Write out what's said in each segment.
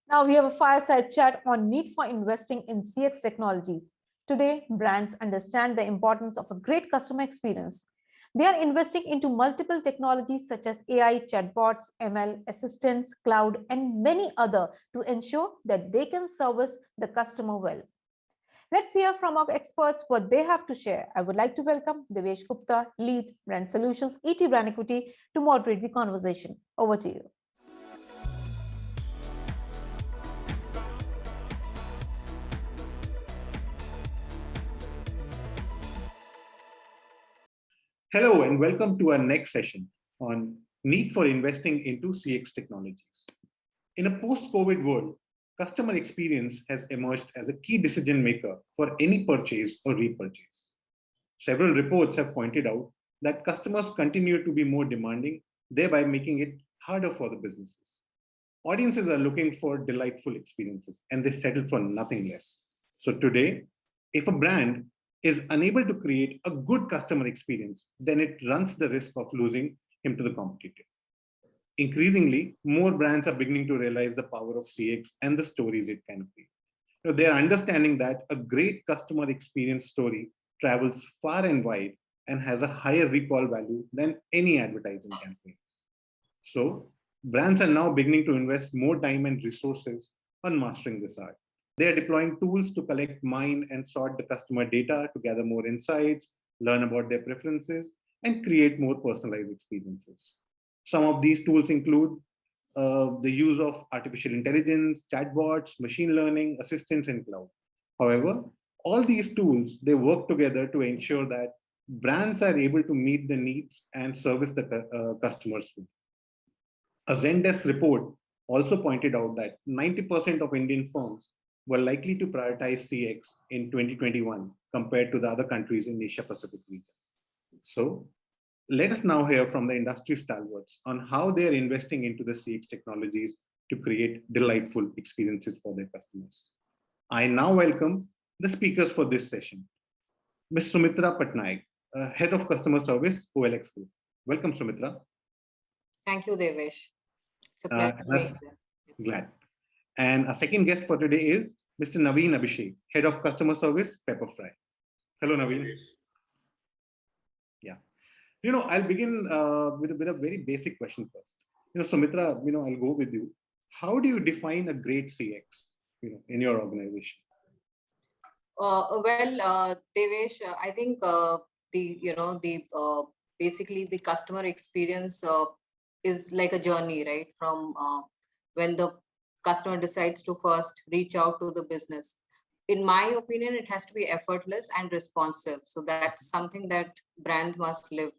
Now we have a fireside chat on need for investing in CX technologies. Today, brands understand the importance of a great customer experience. They are investing into multiple technologies such as AI, chatbots, ML, assistants, cloud, and many other to ensure that they can service the customer well. Let's hear from our experts what they have to share. I would like to welcome Devesh Gupta, Lead Brand Solutions, ETBrandEquity, to moderate the conversation. Over to you. Hello and welcome to our next session on need for investing into CX technologies. In a post-COVID world, customer experience has emerged as a key decision maker for any purchase or repurchase. Several reports have pointed out that customers continue to be more demanding, thereby making it harder for the businesses. Audiences are looking for delightful experiences and they settle for nothing less. So today, if a brand is unable to create a good customer experience, then it runs the risk of losing him to the competitor. Increasingly, more brands are beginning to realize the power of CX and the stories it can create. They are understanding that a great customer experience story travels far and wide and has a higher recall value than any advertising campaign. So, brands are now beginning to invest more time and resources on mastering this art. They are deploying tools to collect, mine, and sort the customer data to gather more insights, learn about their preferences, and create more personalized experiences. Some of these tools include the use of artificial intelligence, chatbots, machine learning, assistants, and cloud. However, all these tools, they work together to ensure that brands are able to meet the needs and service the customers. A Zendesk report also pointed out that 90% of Indian firms were likely to prioritize CX in 2021 compared to the other countries in the Asia Pacific region. So let us now hear from the industry stalwarts on how they are investing into the CX technologies to create delightful experiences for their customers. I now welcome the speakers for this session. Ms. Sumitra Patnaik, Head of Customer Service, OLX Group. Welcome, Sumitra. Thank you, Devesh. It's a pleasure to be here. Glad. And our second guest for today is Mr. Naveen Abhishek, Head of Customer Service, Pepperfry. Hello, Naveen. Yeah. I'll begin with a very basic question first. Sumitra, I'll go with you. How do you define a great CX, in your organization? Devesh, I think basically the customer experience is like a journey, right? From when the customer decides to first reach out to the business. In my opinion, it has to be effortless and responsive. So that's something that brands must live,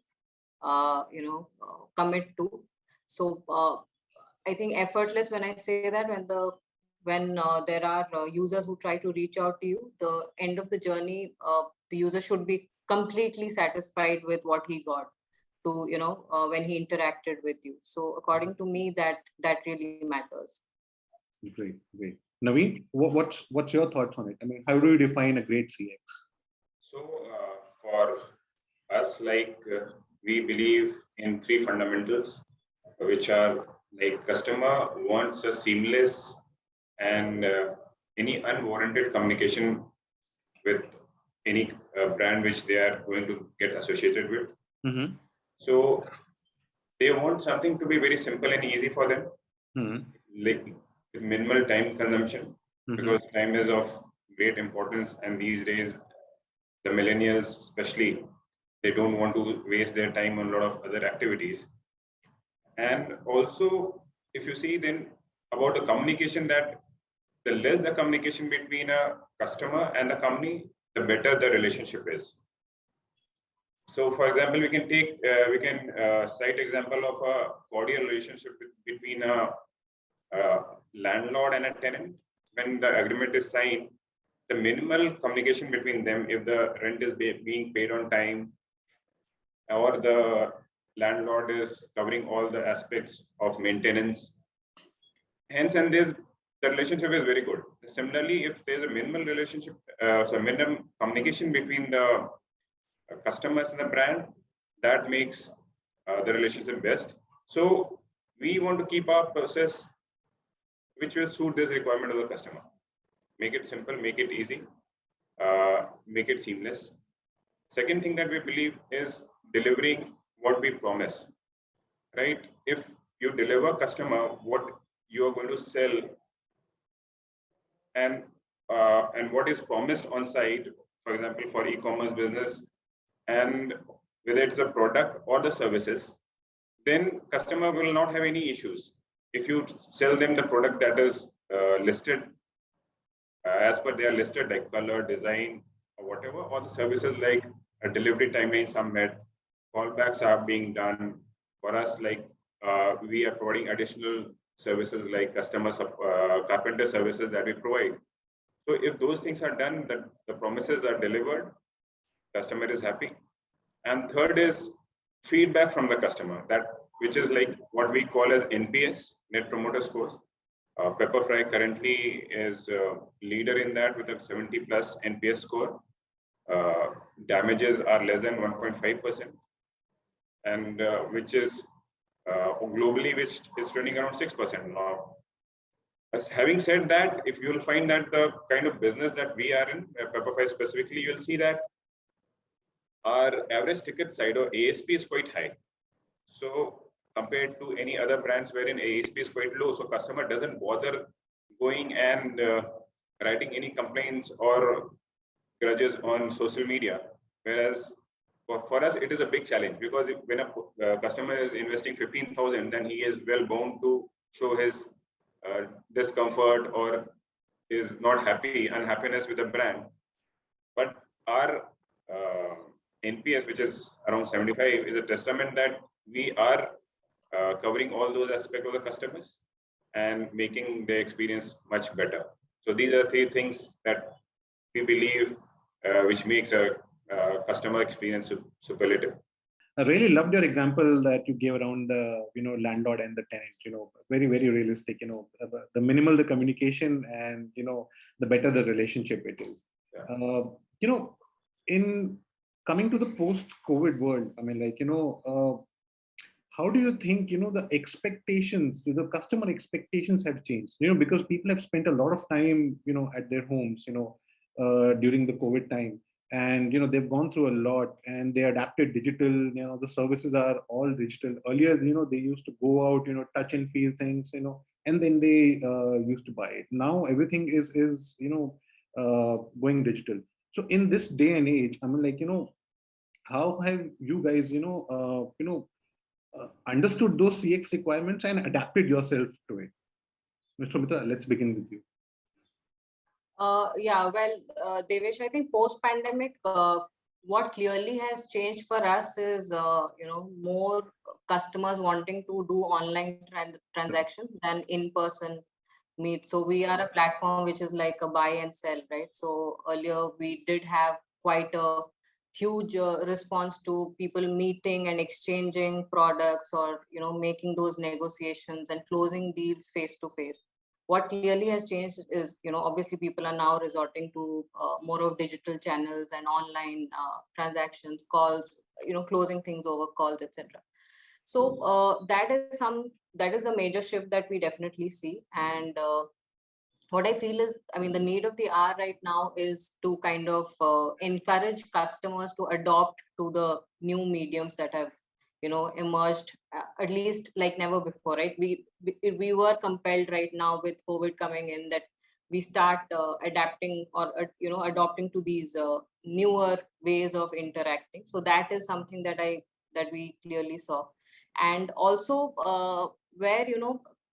commit to. So I think effortless, when I say that, when there are users who try to reach out to you, the end of the journey, the user should be completely satisfied with what he got to, when he interacted with you. So according to me, that really matters. Great. Naveen, what's your thoughts on it? I mean, how do you define a great CX? So for us, we believe in three fundamentals, which are like customer wants a seamless and any unwarranted communication with any brand which they are going to get associated with. Mm-hmm. So they want something to be very simple and easy for them, like with minimal time consumption, because time is of great importance. And these days, the millennials especially, they don't want to waste their time on a lot of other activities. And also, if you see then about the communication, that the less the communication between a customer and the company, the better the relationship is. So, for example, we can cite example of a cordial relationship between a landlord and a tenant. When the agreement is signed, the minimal communication between them, if the rent is being paid on time, or the landlord is covering all the aspects of maintenance, hence, and the relationship is very good. Similarly, if there's a minimal relationship, minimum communication between the customers and the brand, that makes the relationship best. So we want to keep our process which will suit this requirement of the customer. Make it simple, make it easy, make it seamless. Second thing that we believe is delivering what we promise, right? If you deliver customer what you are going to sell and what is promised on site, for example, for e-commerce business, and whether it's a product or the services, then customer will not have any issues. If you sell them the product that is listed as per their listed, like color, design, or whatever, or the services like a delivery timelines are met, callbacks are being done. For us, like we are providing additional services like carpenter services that we provide. So if those things are done, that the promises are delivered, customer is happy. And third is feedback from the customer, that which is like what we call as NPS, Net Promoter Scores. Pepperfry currently is a leader in that with a 70 plus NPS score. Damages are less than 1.5%, and which is globally, which is running around 6% now. As having said that, if you will find that the kind of business that we are in, Pepperfry specifically, you will see that our average ticket size or ASP is quite high. So compared to any other brands wherein ASP is quite low, so customer doesn't bother going and writing any complaints or grudges on social media. Whereas for us, it is a big challenge, because when a customer is investing 15,000, then he is well bound to show his discomfort or is not happy, unhappiness with the brand. But our NPS, which is around 75, is a testament that we are covering all those aspects of the customers and making the experience much better. So these are three things that we believe which makes a customer experience superlative. I really loved your example that you gave around the landlord and the tenant. Very, very realistic. The minimal the communication, and the better the relationship it is. Yeah. In coming to the post-COVID world, I mean, how do you think the expectations, the customer expectations have changed? Because people have spent a lot of time at their homes during the COVID time. And they've gone through a lot, and they adapted digital. The services are all digital. Earlier, they used to go out, touch and feel things, and then they used to buy it. Now everything is going digital. So in this day and age, I mean, how have you guys understood those CX requirements and adapted yourself to it? Mr. Mitra, let's begin with you. Yeah, well, Devesh, I think post-pandemic, what clearly has changed for us is, more customers wanting to do online transactions than in-person meet. So we are a platform which is like a buy and sell, right? So earlier we did have quite a huge response to people meeting and exchanging products, or making those negotiations and closing deals face to face. What clearly has changed is, obviously people are now resorting to more of digital channels and online transactions, calls, closing things over calls, etc. So that is a major shift that we definitely see. And what I feel is, I mean, the need of the hour right now is to kind of encourage customers to adopt to the new mediums that have emerged, at least like never before, right? We were compelled right now with COVID coming in, that we start adapting or adopting to these newer ways of interacting. So that is something that we clearly saw. And also where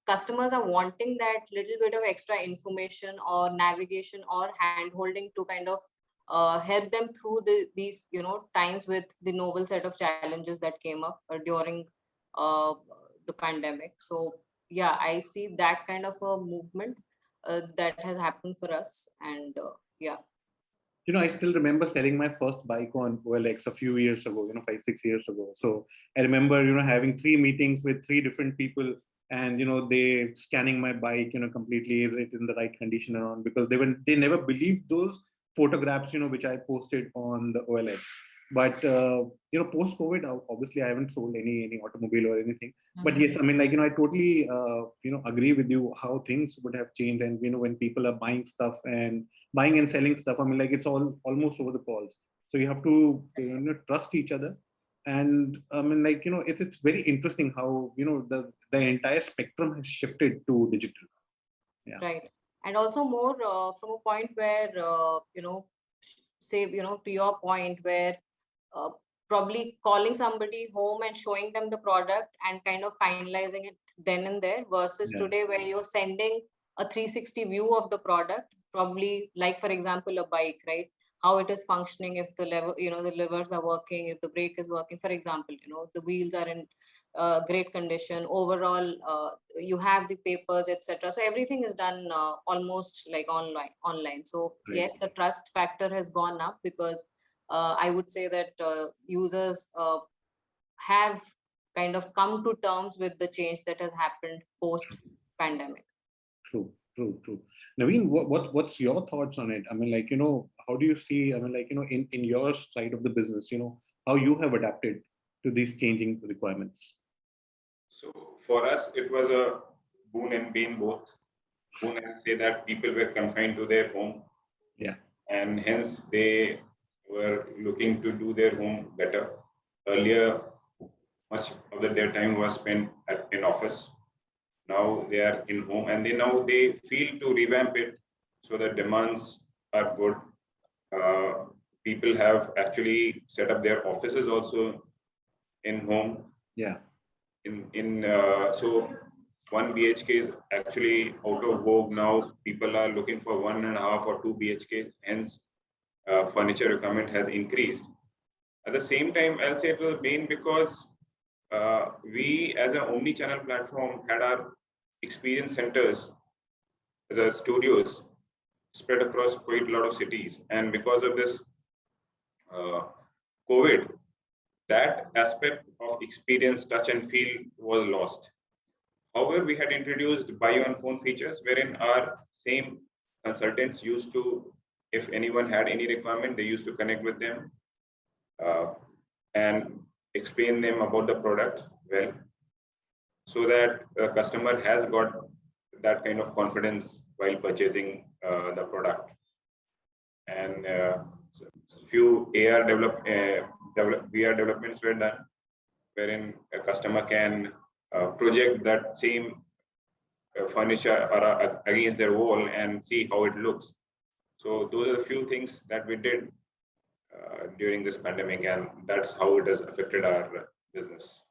customers are wanting that little bit of extra information or navigation or hand holding to kind of help them through these times with the novel set of challenges that came up during the pandemic. So yeah, I see that kind of a movement that has happened for us. And yeah, I still remember selling my first bike on OLX a few years ago, 5-6 years ago. So I remember having 3 meetings with 3 different people, and they scanning my bike completely, is it in the right condition and on, because they never believed those photographs which I posted on the OLX. But post COVID, obviously I haven't sold any automobile or anything. But yes, I mean, like, I totally agree with you how things would have changed. And when people are buying stuff and buying and selling stuff, I mean, like, it's all almost over the calls. So you have to trust each other. And I mean, like, it's very interesting how the entire spectrum has shifted to digital. Yeah. Right. And also more from a point where say to your point where uh, probably calling somebody home and showing them the product and kind of finalizing it then and there, versus Yeah. today where you're sending a 360 view of the product, probably like, for example, a bike, right? How it is functioning, if the lever, the levers are working, if the brake is working, for example, the wheels are in great condition overall, you have the papers, etc. So everything is done almost like online. So Right. yes, the trust factor has gone up because I would say that users have kind of come to terms with the change that has happened post pandemic. True. Naveen, what's your thoughts on it? I mean, like, how do you see, I mean, like, in your side of the business, how you have adapted to these changing requirements? So for us, it was a boon and bane both. Boon, I say that people were confined to their home. Yeah. And hence they were looking to do their home better. Earlier, much of their time was spent in office. Now they are in home, and they feel to revamp it so the demands are good. People have actually set up their offices also in home. Yeah. So 1 BHK is actually out of vogue now. People are looking for 1.5 or 2 BHK. Hence, furniture requirement has increased. At the same time, I'll say it was main because we, as an omni-channel platform, had our experience centers, the studios, spread across quite a lot of cities. And because of this COVID, that aspect of experience, touch and feel was lost. However, we had introduced buy on phone features wherein our same consultants used to, if anyone had any requirement, they used to connect with them and explain them about the product well, so that the customer has got that kind of confidence while purchasing the product. And few VR developments were done, wherein a customer can project that same furniture against their wall and see how it looks. So those are the few things that we did during this pandemic, and that's how it has affected our business.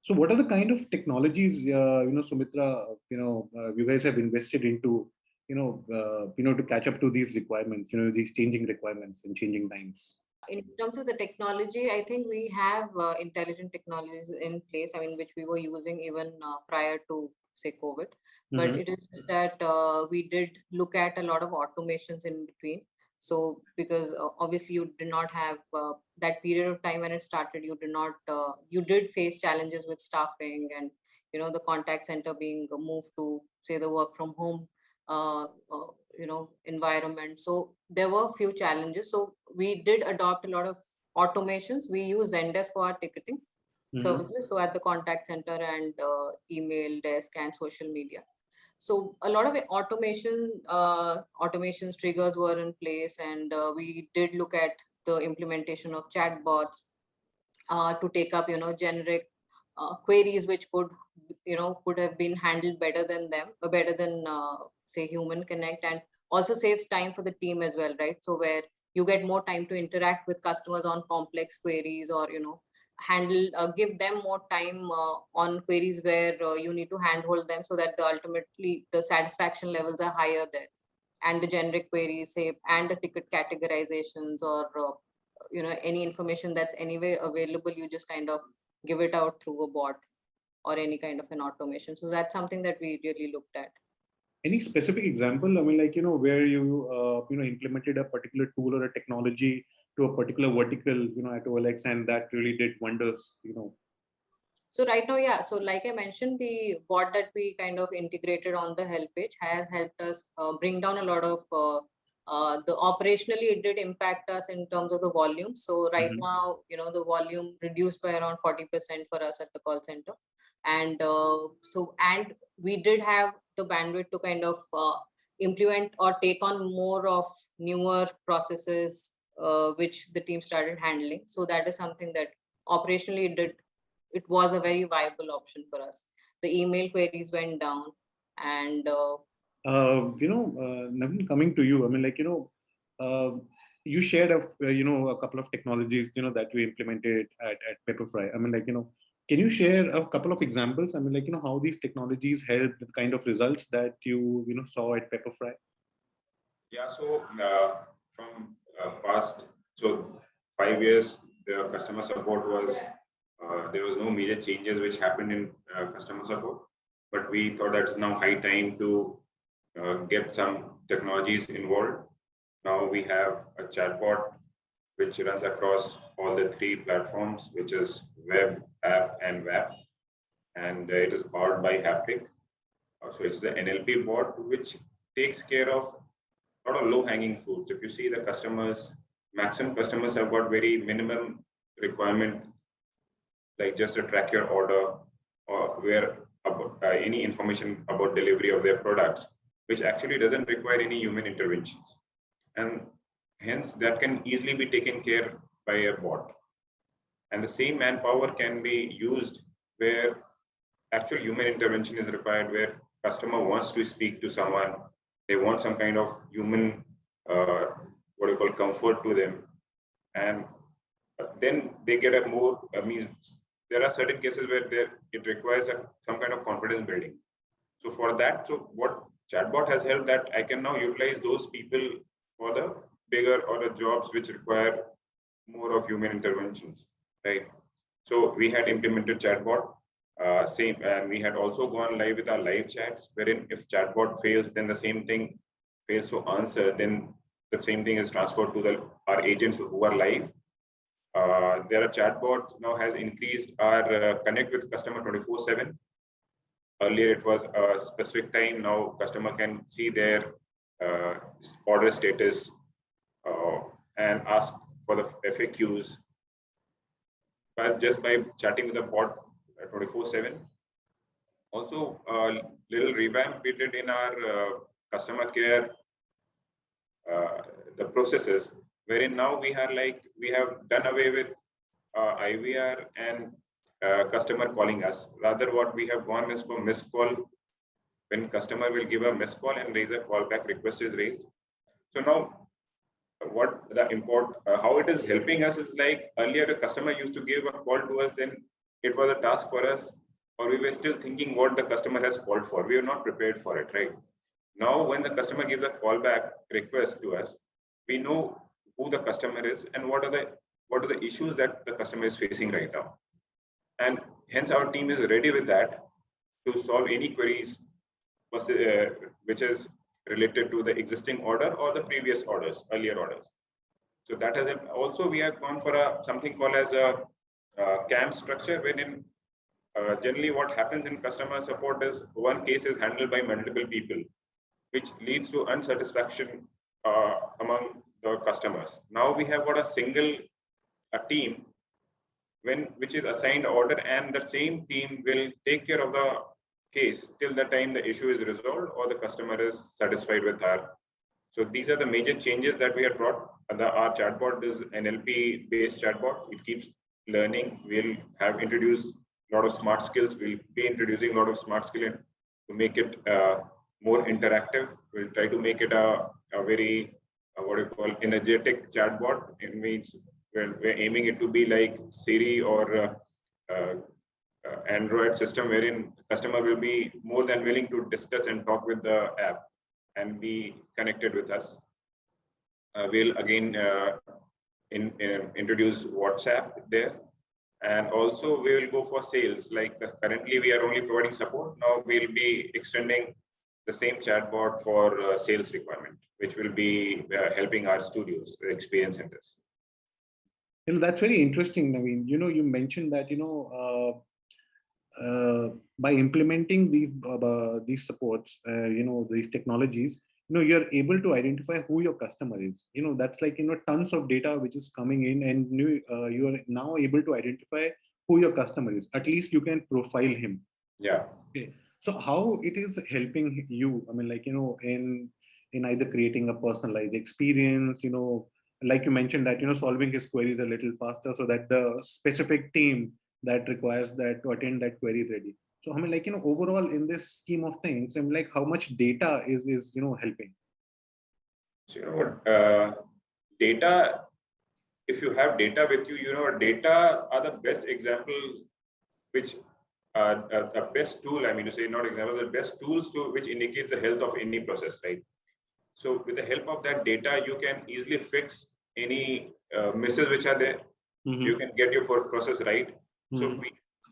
So what are the kind of technologies, Sumitra, you guys have invested into, to catch up to these requirements, these changing requirements and changing times? In terms of the technology, I think we have intelligent technologies in place, I mean, which we were using even prior to, say, COVID. But it is just that we did look at a lot of automations in between. So because obviously you did not have that period of time when it started, you did face challenges with staffing and, the contact center being moved to, say, the work from home environment. So there were a few challenges. So we did adopt a lot of automations. We use Zendesk for our ticketing services. So at the contact center and email desk and social media. So a lot of automations triggers were in place, and we did look at the implementation of chatbots to take up, generic queries which could have been handled better than say human connect, and also saves time for the team as well, right? So where you get more time to interact with customers on complex queries, or give them more time on queries where you need to handhold them, so that ultimately the satisfaction levels are higher there. And the generic queries, say, and the ticket categorizations, or any information that's anyway available, you just kind of give it out through a bot or any kind of an automation. So that's something that we really looked at. Any specific example, I mean, like, where you implemented a particular tool or a technology to a particular vertical, at OLX, and that really did wonders, So right now, yeah. So like I mentioned, the bot that we kind of integrated on the help page has helped us bring down a lot of The operationally, it did impact us in terms of the volume. So right now, the volume reduced by around 40% for us at the call center. And and we did have the bandwidth to kind of implement or take on more of newer processes, which the team started handling. So that is something that operationally it was a very viable option for us. The email queries went down, and Naveen, coming to you, I mean, you shared a couple of technologies, that we implemented at Pepperfry. I mean, can you share a couple of examples? I mean, how these technologies helped the kind of results that you saw at Pepperfry? Yeah, so from past, so 5 years, the customer support was, there was no major changes which happened in customer support, but we thought that it's now high time to get some technologies involved. Now we have a chatbot which runs across all the 3 platforms, which is web, app, and web, and it is powered by Haptic. So it's the NLP bot which takes care of a lot of low-hanging fruits. If you see the customers, maximum customers have got very minimum requirement, like just to track your order or where about, any information about delivery of their products, which actually doesn't require any human interventions. And hence that can easily be taken care by a bot. And the same manpower can be used where actual human intervention is required, where customer wants to speak to someone, they want some kind of human, what you call comfort to them. And then they get a more, means there are certain cases where it requires some kind of confidence building. So for that, so what chatbot has helped that I can now utilize those people for the bigger or the jobs which require more of human interventions, right? So we had implemented chatbot, and we had also gone live with our live chats, wherein if chatbot fails, then the same thing fails to answer, then the same thing is transferred to our agents who are live. There are chatbots now has increased our connect with customer 24/7. Earlier it was a specific time. Now customer can see their order status and ask for the FAQs, but just by chatting with the bot 24/7. Also, a little revamp we did in our customer care, the processes, wherein now we have done away with IVR and customer calling us. Rather, what we have gone is for missed call. When customer will give a missed call and raise a callback request is raised. So now, what the how it is helping us is like earlier the customer used to give a call to us, then it was a task for us, or we were still thinking what the customer has called for. We are not prepared for it, right? Now, when the customer gives a callback request to us, we know who the customer is and what are the issues that the customer is facing right now. And hence our team is ready with that to solve any queries which is related to the existing order or the previous orders, earlier orders. So that has also, we have gone for something called as a CAM structure, wherein generally what happens in customer support is one case is handled by multiple people, which leads to unsatisfaction among the customers. Now we have got a team which is assigned order, and the same team will take care of the case till the time the issue is resolved or the customer is satisfied with our. So these are the major changes that we have brought. Our chatbot is an NLP based chatbot. It keeps learning. We'll have introduced a lot of smart skills. We'll be introducing a lot of smart skills to make it more interactive. We'll try to make it a very what you call energetic chatbot. It means we're aiming it to be like Siri or Android system, wherein customer will be more than willing to discuss and talk with the app and be connected with us. We'll again introduce WhatsApp there, and also we will go for sales. Like currently we are only providing support. Now we'll be extending the same chatbot for sales requirement, which will be helping our studios, the experience centers. That's very interesting. I mean, you mentioned that by implementing these supports, these technologies, you're able to identify who your customer is. That's like, tons of data which is coming in, and you are now able to identify who your customer is. At least you can profile him. Yeah. Okay. So how it is helping you? I mean, like, in either creating a personalized experience, like you mentioned that, solving his queries a little faster so that the specific team that requires that to attend that query is ready. So I mean, like, overall in this scheme of things, I'm like, how much data is helping? So, data, if you have data with you, data are the best example, which the best tool, I mean to say, not example, the best tools to which indicates the health of any process, right? So with the help of that data, you can easily fix any misses which are there. You can get your process right. So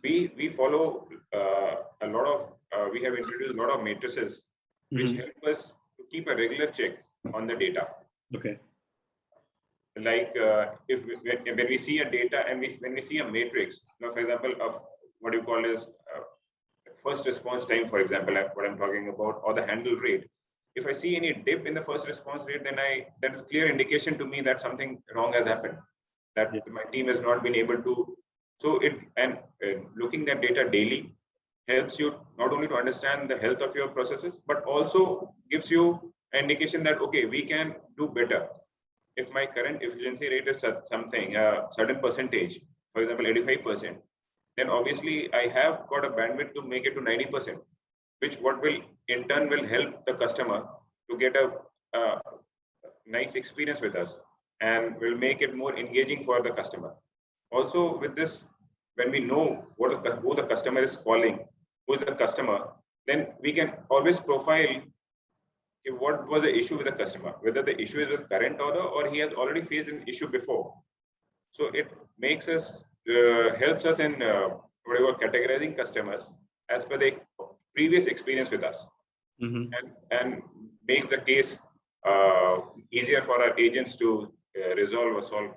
we follow a lot of, we have introduced a lot of matrices which help us to keep a regular check on the data. Okay. Like when we see a data and when we see a matrix, for example, of what you call as first response time, for example, what I'm talking about, or the handle rate. If I see any dip in the first response rate, then that is a clear indication to me that something wrong has happened, that my team has not been able to. So looking at data daily helps you not only to understand the health of your processes, but also gives you an indication that, okay, we can do better. If my current efficiency rate is something, a certain percentage, for example, 85%, then obviously I have got a bandwidth to make it to 90%, which what will in turn will help the customer to get a nice experience with us and will make it more engaging for the customer. Also with this, when we know who the customer is calling, who is the customer, then we can always profile what was the issue with the customer, whether the issue is with current order or he has already faced an issue before. So it makes us, helps us in whatever categorizing customers as per the previous experience with us, and makes the case easier for our agents to resolve or solve.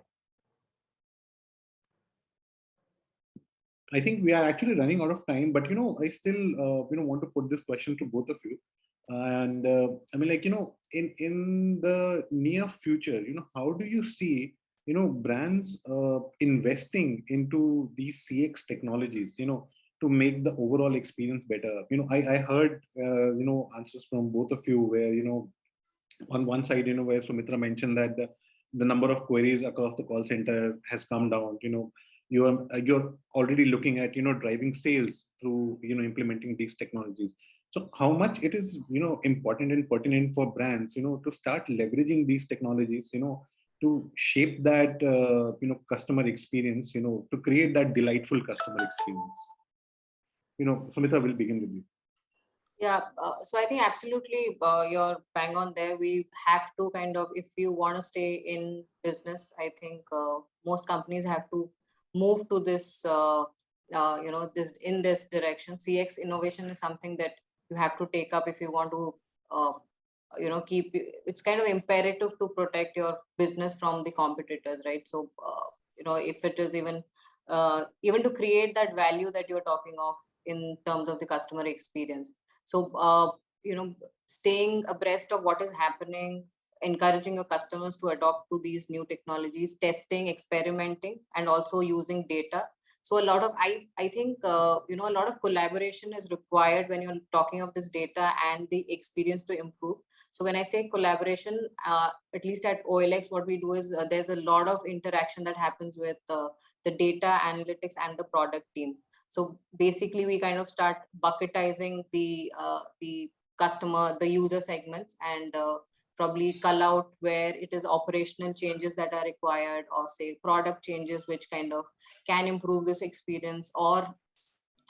I think we are actually running out of time, but I still want to put this question to both of you. And I mean, like, in the near future, how do you see brands investing into these CX technologies, to make the overall experience better? I heard answers from both of you where on one side, where Sumitra mentioned that the number of queries across the call center has come down. You're already looking at driving sales through implementing these technologies. So how much it is important and pertinent for brands to start leveraging these technologies to shape that customer experience, to create that delightful customer experience. Sumitra, will begin with you. Yeah, so I think absolutely you're bang on there. We have to kind of, if you want to stay in business, I think most companies have to move to this, this direction. CX innovation is something that you have to take up if you want to, keep. It's kind of imperative to protect your business from the competitors, right? So, if it is even to create that value that you're talking of in terms of the customer experience. So, staying abreast of what is happening, encouraging your customers to adopt to these new technologies, testing, experimenting, and also using data. So a lot of, I think, a lot of collaboration is required when you're talking of this data and the experience to improve. So when I say collaboration, at least at OLX, what we do is there's a lot of interaction that happens with the data analytics and the product team. So basically, we kind of start bucketizing the customer, the user segments, and probably cull out where it is operational changes that are required, or say product changes which kind of can improve this experience, or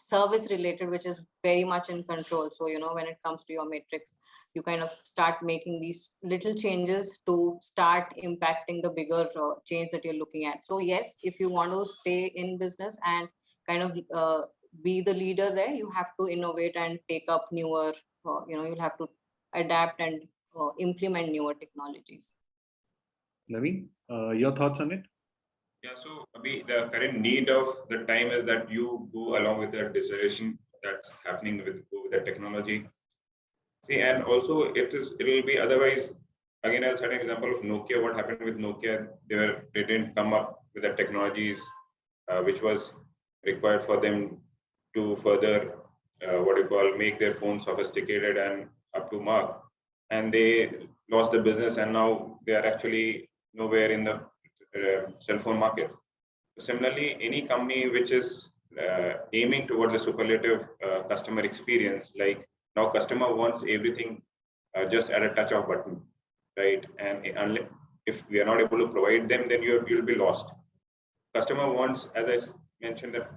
service related, which is very much in control. So, when it comes to your matrix, you kind of start making these little changes to start impacting the bigger change that you're looking at. So yes, if you want to stay in business and kind of be the leader there, you have to innovate and take up newer, you'll have to adapt and implement newer technologies. Naveen, your thoughts on it? Yeah, so the current need of the time is that you go along with the deceleration that's happening with the technology. See, and also it'll be otherwise. Again, I'll set an example of Nokia. What happened with Nokia? They didn't come up with the technologies which was required for them to further make their phones sophisticated and up to mark, and they lost the business, and now they are actually nowhere in the cell phone market. Similarly, any company which is aiming towards a superlative customer experience, like now customer wants everything just at a touch of button, right? And if we are not able to provide them, then you'll be lost. Customer wants, as I mentioned, that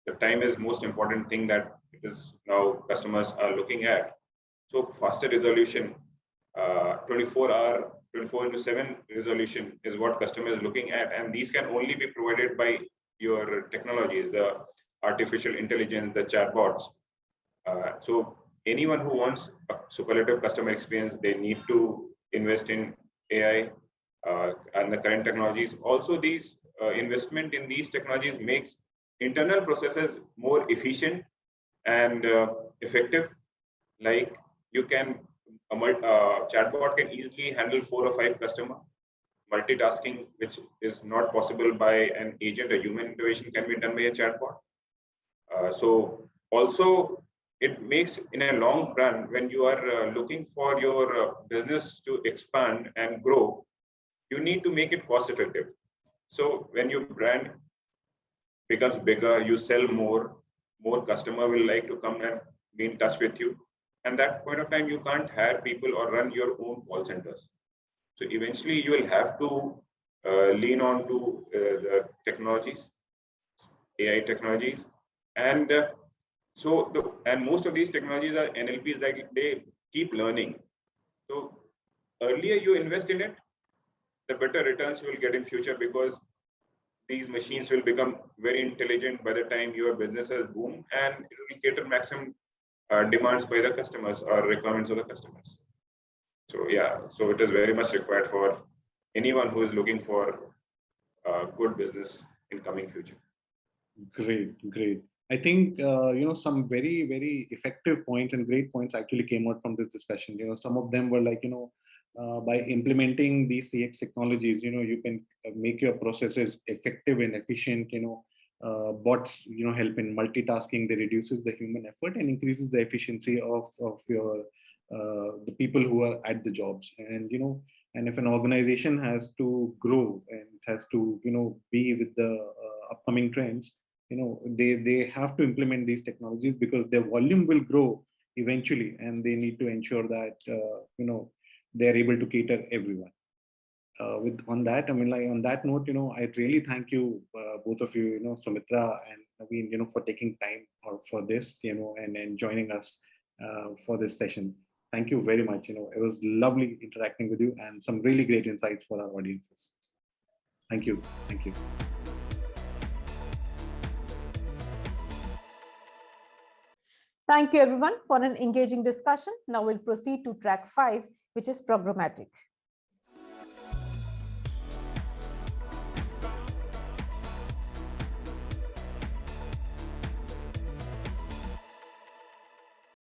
the time is most important thing that it is now customers are looking at. So faster resolution, 24/7 resolution is what customer is looking at, and these can only be provided by your technologies, the artificial intelligence, the chatbots. So anyone who wants a superlative customer experience, they need to invest in AI and the current technologies. Also, these investment in these technologies makes internal processes more efficient and effective. Like you can, a chatbot can easily handle 4 or 5 customer. Multitasking, which is not possible by an agent, a human intervention can be done by a chatbot. So also it makes in a long run, when you are looking for your business to expand and grow, you need to make it cost effective. So when your brand becomes bigger, you sell more customer will like to come and be in touch with you. And that point of time, you can't hire people or run your own call centers. So eventually you will have to lean on to the technologies, AI technologies. And and most of these technologies are NLPs, like they keep learning. So earlier you invest in it, the better returns you will get in future, because these machines will become very intelligent by the time your business has boomed, and it will cater maximum demands by the customers or requirements of the customers. So yeah, so it is very much required for anyone who is looking for good business in coming future. Great. I think some very, very effective points and great points actually came out from this discussion. Some of them were like, by implementing these CX technologies, you can make your processes effective and efficient. Bots, help in multitasking. They reduces the human effort and increases the efficiency of your the people who are at the jobs. And and if an organization has to grow and has to be with the upcoming trends, they have to implement these technologies, because their volume will grow eventually, and they need to ensure that they're able to cater everyone. On that note, I really thank you, both of you, Sumitra and Naveen, for taking time for this, and joining us for this session. Thank you very much. It was lovely interacting with you, and some really great insights for our audiences. Thank you. Thank you everyone for an engaging discussion. Now we'll proceed to track 5, which is programmatic.